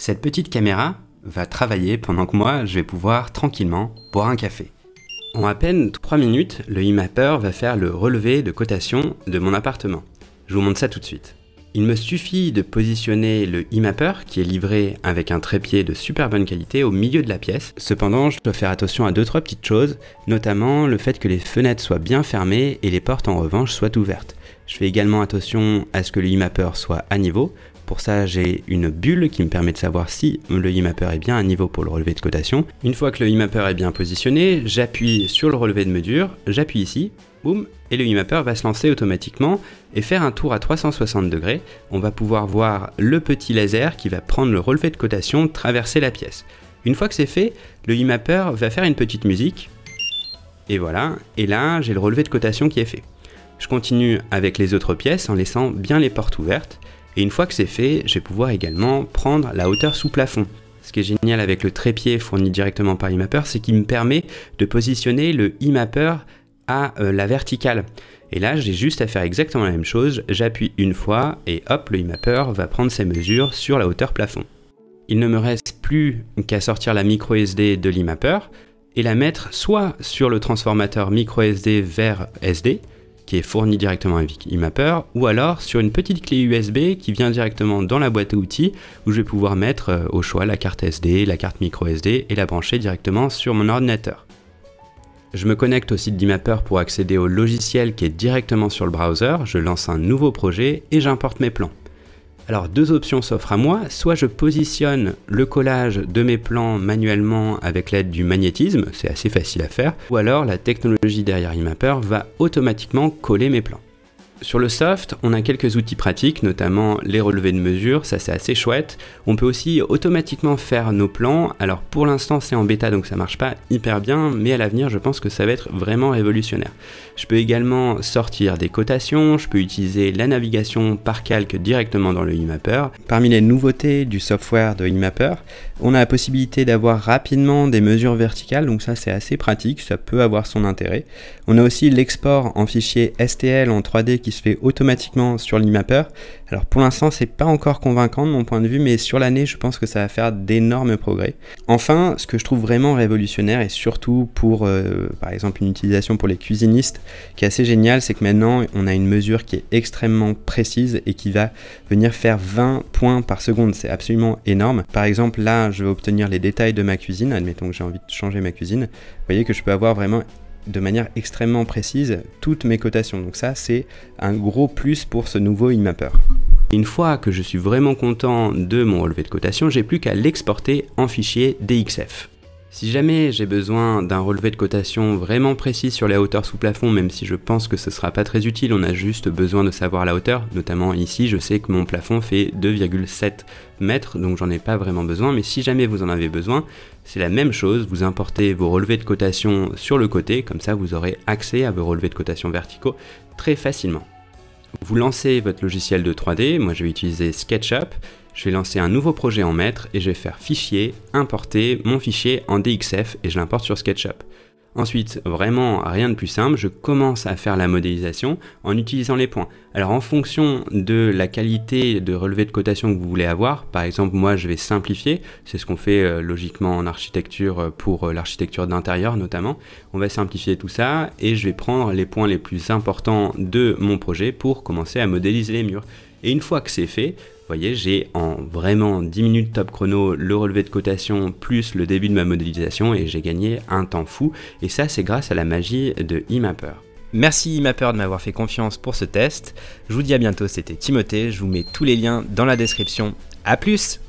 Cette petite caméra va travailler pendant que moi, je vais pouvoir tranquillement boire un café. En à peine 3 minutes, le eMapper va faire le relevé de cotation de mon appartement. Je vous montre ça tout de suite. Il me suffit de positionner le eMapper, qui est livré avec un trépied de super bonne qualité, au milieu de la pièce. Cependant, je dois faire attention à 2-3 petites choses, notamment le fait que les fenêtres soient bien fermées et les portes en revanche soient ouvertes. Je fais également attention à ce que le eMapper soit à niveau. Pour ça, j'ai une bulle qui me permet de savoir si le eMapper est bien à niveau pour le relevé de cotation. Une fois que le eMapper est bien positionné, j'appuie sur le relevé de mesure, j'appuie ici, boum, et le eMapper va se lancer automatiquement et faire un tour à 360 degrés. On va pouvoir voir le petit laser qui va prendre le relevé de cotation traverser la pièce. Une fois que c'est fait, le eMapper va faire une petite musique, et voilà, et là j'ai le relevé de cotation qui est fait. Je continue avec les autres pièces en laissant bien les portes ouvertes. Et une fois que c'est fait, je vais pouvoir également prendre la hauteur sous plafond. Ce qui est génial avec le trépied fourni directement par eMapper, c'est qu'il me permet de positionner le eMapper à la verticale. Et là, j'ai juste à faire exactement la même chose. J'appuie une fois et hop, le eMapper va prendre ses mesures sur la hauteur plafond. Il ne me reste plus qu'à sortir la micro SD de l'eMapper et la mettre soit sur le transformateur micro SD vers SD, qui est fourni directement avec eMapper, ou alors sur une petite clé USB qui vient directement dans la boîte à outils où je vais pouvoir mettre au choix la carte SD, la carte micro SD et la brancher directement sur mon ordinateur. Je me connecte au site d'eMapper pour accéder au logiciel qui est directement sur le browser, je lance un nouveau projet et j'importe mes plans. Alors 2 options s'offrent à moi, soit je positionne le collage de mes plans manuellement avec l'aide du magnétisme, c'est assez facile à faire, ou alors la technologie derrière eMapper va automatiquement coller mes plans. Sur le soft, on a quelques outils pratiques, notamment les relevés de mesure, ça c'est assez chouette. On peut aussi automatiquement faire nos plans, alors pour l'instant c'est en bêta donc ça marche pas hyper bien, mais à l'avenir je pense que ça va être vraiment révolutionnaire. Je peux également sortir des cotations, je peux utiliser la navigation par calque directement dans le eMapper. Parmi les nouveautés du software de eMapper, on a la possibilité d'avoir rapidement des mesures verticales, donc ça c'est assez pratique, ça peut avoir son intérêt. On a aussi l'export en fichier STL en 3D qui se fait automatiquement sur l'eMapper. Alors pour l'instant c'est pas encore convaincant de mon point de vue, mais sur l'année je pense que ça va faire d'énormes progrès. Enfin, ce que je trouve vraiment révolutionnaire et surtout pour par exemple une utilisation pour les cuisinistes qui est assez génial, c'est que maintenant on a une mesure qui est extrêmement précise et qui va venir faire 20 points par seconde, c'est absolument énorme. Par exemple là je vais obtenir les détails de ma cuisine, admettons que j'ai envie de changer ma cuisine, vous voyez que je peux avoir vraiment de manière extrêmement précise toutes mes cotations. Donc ça c'est un gros plus pour ce nouveau eMapper. Une fois que je suis vraiment content de mon relevé de cotation, j'ai plus qu'à l'exporter en fichier DXF. Si jamais j'ai besoin d'un relevé de cotation vraiment précis sur les hauteurs sous plafond, même si je pense que ce sera pas très utile, on a juste besoin de savoir la hauteur, notamment ici je sais que mon plafond fait 2,7 mètres, donc j'en ai pas vraiment besoin, mais si jamais vous en avez besoin, c'est la même chose, vous importez vos relevés de cotation sur le côté, comme ça vous aurez accès à vos relevés de cotation verticaux très facilement. Vous lancez votre logiciel de 3D, moi je vais utiliser SketchUp, je vais lancer un nouveau projet en maître et je vais faire fichier, importer mon fichier en DXF et je l'importe sur SketchUp. Ensuite, vraiment rien de plus simple, je commence à faire la modélisation en utilisant les points. Alors en fonction de la qualité de relevé de cotation que vous voulez avoir, par exemple moi je vais simplifier, c'est ce qu'on fait logiquement en architecture pour l'architecture d'intérieur notamment. On va simplifier tout ça et je vais prendre les points les plus importants de mon projet pour commencer à modéliser les murs. Et une fois que c'est fait, vous voyez, j'ai en vraiment 10 minutes top chrono le relevé de cotation plus le début de ma modélisation et j'ai gagné un temps fou. Et ça, c'est grâce à la magie de eMapper. Merci eMapper de m'avoir fait confiance pour ce test. Je vous dis à bientôt, c'était Timothée. Je vous mets tous les liens dans la description. À plus!